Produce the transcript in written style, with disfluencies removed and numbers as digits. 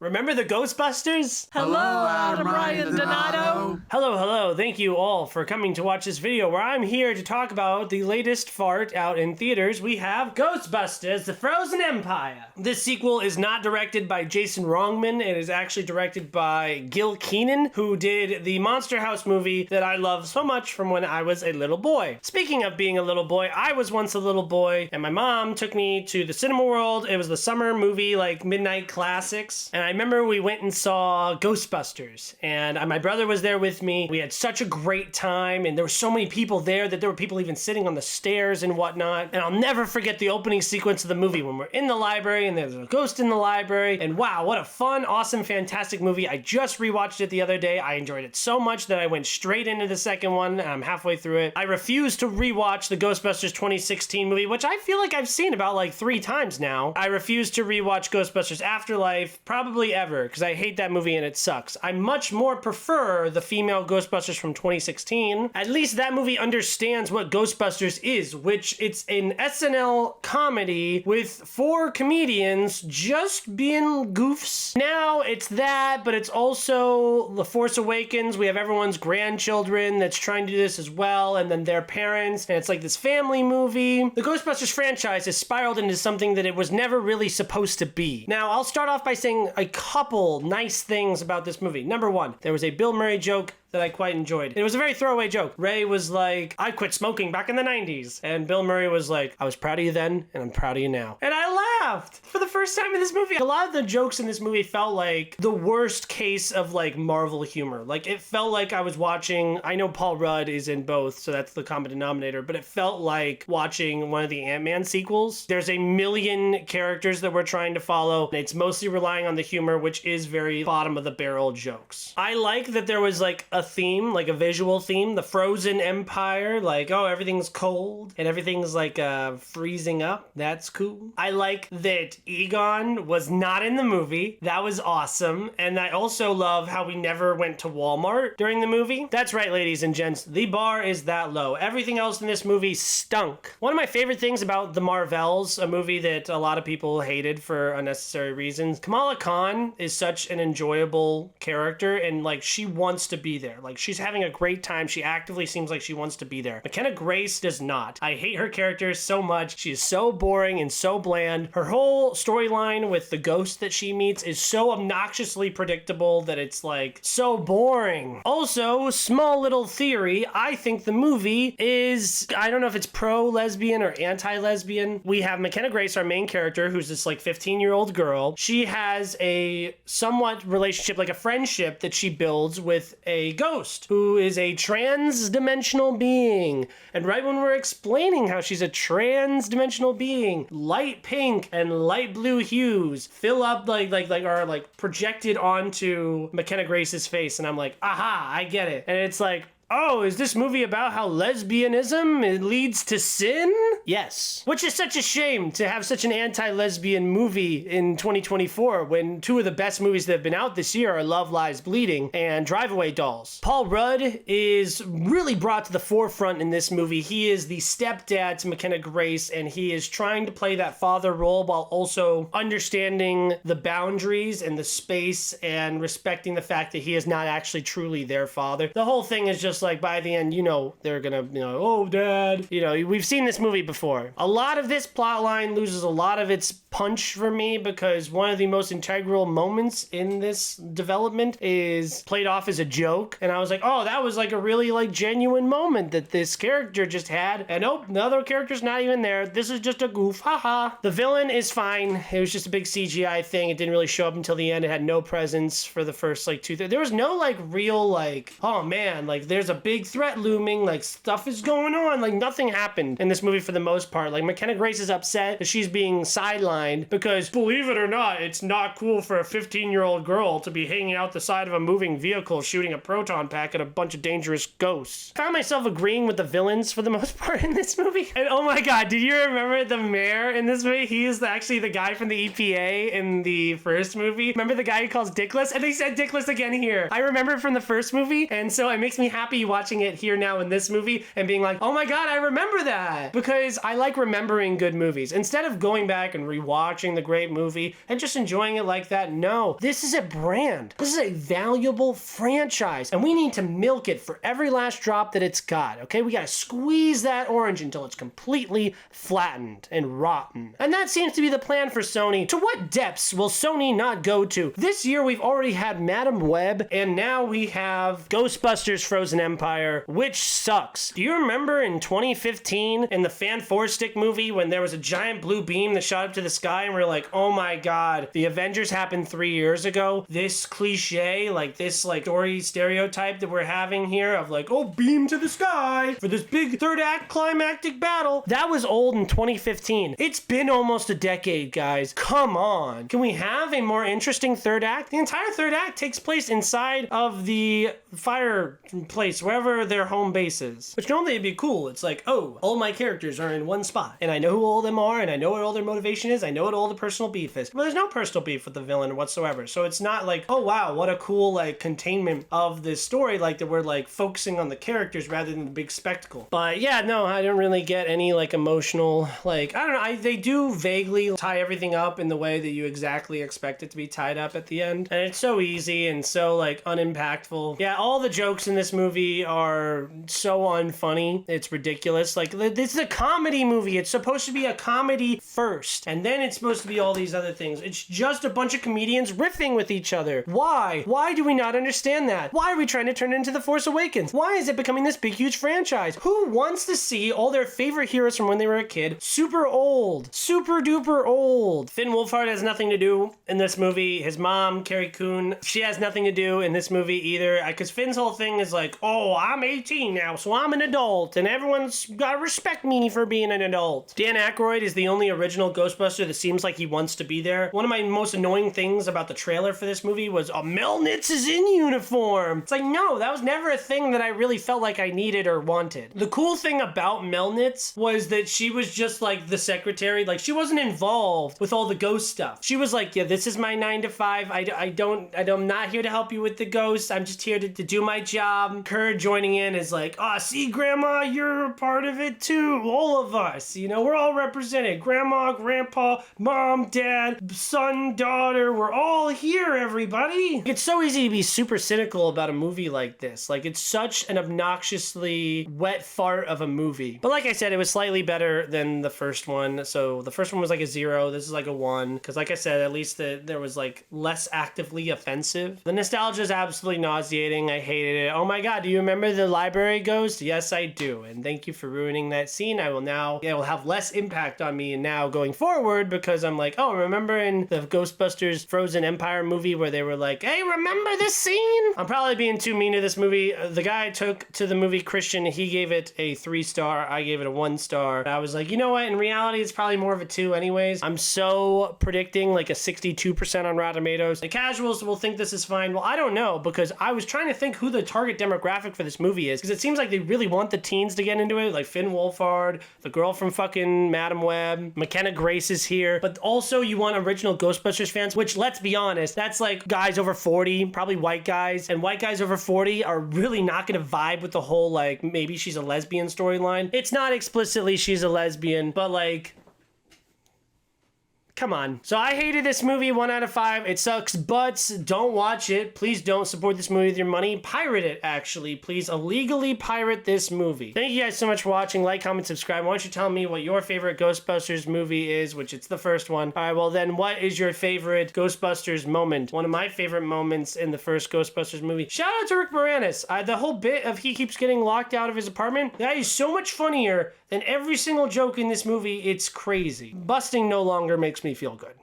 Remember the Ghostbusters? Hello, Adam Ryan Donato. Hello. Thank you all for coming to watch this video where I'm here to talk about the latest fart out in theaters. We have Ghostbusters, The Frozen Empire. This sequel is not directed by Jason Wrongman. It is actually directed by Gil Keenan, who did the Monster House movie that I love so much from when I was a little boy. Speaking of being a little boy, I was once a little boy, and my mom took me to the cinema world. It was the summer movie, like midnight classics, and I remember we went and saw Ghostbusters, and my brother was there with me. We had such a great time, and there were so many people there that there were people even sitting on the stairs and whatnot. And I'll never forget the opening sequence of the movie when we're in the library and there's a ghost in the library. And wow, what a fun, awesome, fantastic movie. I just rewatched it the other day. I enjoyed it so much that I went straight into the second one, and I'm halfway through it. I refuse to rewatch the Ghostbusters 2016 movie, which I feel like I've seen about like 3 times now. I refuse to rewatch Ghostbusters Afterlife, probably ever, because I hate that movie and it sucks. I much more prefer the female Ghostbusters from 2016. At least that movie understands what Ghostbusters is, which it's an SNL comedy with 4 comedians just being goofs. Now it's that, but it's also The Force Awakens. We have everyone's grandchildren that's trying to do this as well, and then their parents, and it's like this family movie. The Ghostbusters franchise has spiraled into something that it was never really supposed to be. Now, I'll start off by saying a couple nice things about this movie. Number 1, there was a Bill Murray joke that I quite enjoyed. It was a very throwaway joke. Ray was like, I quit smoking back in the 90s. And Bill Murray was like, I was proud of you then, and I'm proud of you now. And I laughed for the first time in this movie. A lot of the jokes in this movie felt like the worst case of like Marvel humor. Like it felt like I was watching, I know Paul Rudd is in both, so that's the common denominator, but it felt like watching one of the Ant-Man sequels. There's a million characters that we're trying to follow. It's mostly relying on the humor, which is very bottom of the barrel jokes. I like that there was like a theme, like a visual theme, the Frozen Empire, like, oh, everything's cold and everything's like freezing up. That's cool. I like that Egon was not in the movie. That was awesome. And I also love how we never went to Walmart during the movie. That's right, ladies and gents, the bar is that low. Everything else in this movie stunk. One of my favorite things about The Marvels, a movie that a lot of people hated for unnecessary reasons, Kamala Khan is such an enjoyable character, and like she wants to be there. Like she's having a great time. She actively seems like she wants to be there. McKenna Grace does not. I hate her character so much. She is so boring and so bland. Her whole storyline with the ghost that she meets is so obnoxiously predictable that it's like so boring. Also, small little theory, I think the movie is, I don't know if it's pro-lesbian or anti-lesbian. We have McKenna Grace, our main character, who's this like 15-year-old girl. She has a somewhat relationship, like a friendship that she builds with a ghost who is a trans-dimensional being. And right when we're explaining how she's a trans-dimensional being, light pink and light blue hues fill up are projected onto McKenna Grace's face, and I'm like, aha, I get it. And it's like, oh, is this movie about how lesbianism it leads to sin? Yes. Which is such a shame to have such an anti-lesbian movie in 2024 when 2 of the best movies that have been out this year are Love Lies Bleeding and Drive Away Dolls. Paul Rudd is really brought to the forefront in this movie. He is the stepdad to McKenna Grace, and he is trying to play that father role while also understanding the boundaries and the space and respecting the fact that he is not actually truly their father. The whole thing is just like by the end, you know, they're gonna, oh, dad. You know, we've seen this movie before. A lot of this plot line loses a lot of its punch for me because one of the most integral moments in this development is played off as a joke. And I was like, oh, that was like a really like genuine moment that this character just had. And nope, the other character's not even there. This is just a goof. Haha. The villain is fine. It was just a big CGI thing. It didn't really show up until the end. It had no presence for the first like 2. There was no like real like, oh man, like there's a big threat looming, like stuff is going on, like nothing happened in this movie for the most part. Like McKenna Grace is upset that she's being sidelined because, believe it or not, it's not cool for a 15-year-old girl to be hanging out the side of a moving vehicle shooting a proton pack at a bunch of dangerous ghosts. I found myself agreeing with the villains for the most part in this movie. And oh my god, did you remember the mayor in this movie? He is actually the guy from the EPA in the first movie. Remember the guy who calls Dickless? And they said Dickless again here. I remember it from the first movie, and so it makes me happy happy watching it here now in this movie and being like, oh my God, I remember that. Because I like remembering good movies. Instead of going back and rewatching the great movie and just enjoying it like that, no. This is a brand. This is a valuable franchise. And we need to milk it for every last drop that it's got, okay? We gotta squeeze that orange until it's completely flattened and rotten. And that seems to be the plan for Sony. To what depths will Sony not go to? This year we've already had Madam Web, and now we have Ghostbusters Frozen Empire, which sucks. Do you remember in 2015 in the Fan 4-Stick movie when there was a giant blue beam that shot up to the sky and we're like, oh my God, the Avengers happened 3 years ago? This cliche, like this like story stereotype that we're having here of like, oh, beam to the sky for this big third act climactic battle. That was old in 2015. It's been almost a decade, guys. Come on. Can we have a more interesting third act? The entire third act takes place inside of the fireplace, wherever their home base is. Which normally it'd be cool. It's like, oh, all my characters are in one spot. And I know who all of them are, and I know what all their motivation is. I know what all the personal beef is. But there's no personal beef with the villain whatsoever. So it's not like, oh wow, what a cool like containment of this story, like that we're like focusing on the characters rather than the big spectacle. But yeah, no, I don't really get any like emotional, like, I don't know, they do vaguely tie everything up in the way that you exactly expect it to be tied up at the end. And it's so easy and so like unimpactful. Yeah, all the jokes in this movie are so unfunny. It's ridiculous. Like, this is a comedy movie. It's supposed to be a comedy first, and then it's supposed to be all these other things. It's just a bunch of comedians riffing with each other. Why? Why do we not understand that? Why are we trying to turn it into The Force Awakens? Why is it becoming this big, huge franchise? Who wants to see all their favorite heroes from when they were a kid super old? Super duper old. Finn Wolfhard has nothing to do in this movie. His mom, Carrie Coon, she has nothing to do in this movie either. Because Finn's whole thing is like, oh, I'm 18 now, so I'm an adult, and everyone's gotta respect me for being an adult. Dan Aykroyd is the only original Ghostbuster that seems like he wants to be there. One of my most annoying things about the trailer for this movie was, oh, Mel Nitz is in uniform. It's like, no, that was never a thing that I really felt like I needed or wanted. The cool thing about Mel Nitz was that she was just like the secretary. Like, she wasn't involved with all the ghost stuff. She was like, yeah, this is my 9 to 5. I'm not here to help you with the ghosts. I'm just here to do my job. Her joining in is like, oh, see, Grandma, you're a part of it too. All of us, you know, we're all represented. Grandma, Grandpa, Mom, Dad, son, daughter, we're all here, everybody. It's so easy to be super cynical about a movie like this. Like, it's such an obnoxiously wet fart of a movie. But like I said, it was slightly better than the first one. So the first one was like a 0. This is like a 1. Because like I said, at least there was like less actively offensive. The nostalgia is absolutely nauseating. I hated it. Oh my God, do you remember the library ghost? Yes, I do. And thank you for ruining that scene. It will have less impact on me now going forward, because I'm like, oh, remember in the Ghostbusters Frozen Empire movie where they were like, hey, remember this scene? I'm probably being too mean to this movie. The guy I took to the movie, Christian, he gave it a 3-star. I gave it a 1-star. I was like, you know what? In reality, it's probably more of a 2 anyways. I'm so predicting like a 62% on Rotten Tomatoes. The casuals will think this is fine. Well, I don't know, because I was trying to think who the target demographic for this movie is, because it seems like they really want the teens to get into it, like Finn Wolfhard, the girl from fucking Madam Web, McKenna Grace is here, but also you want original Ghostbusters fans, which, let's be honest, that's like guys over 40, probably white guys, and white guys over 40 are really not gonna vibe with the whole like maybe she's a lesbian storyline. It's not explicitly she's a lesbian, but like, come on. So I hated this movie, 1 out of 5. It sucks butts. Don't watch it. Please don't support this movie with your money. Pirate it, actually. Please illegally pirate this movie. Thank you guys so much for watching. Like, comment, subscribe. Why don't you tell me what your favorite Ghostbusters movie is, which it's the first one. All right, well then, what is your favorite Ghostbusters moment? One of my favorite moments in the first Ghostbusters movie. Shout out to Rick Moranis. The whole bit of he keeps getting locked out of his apartment, that is so much funnier than every single joke in this movie. It's crazy. Busting no longer makes me feel good.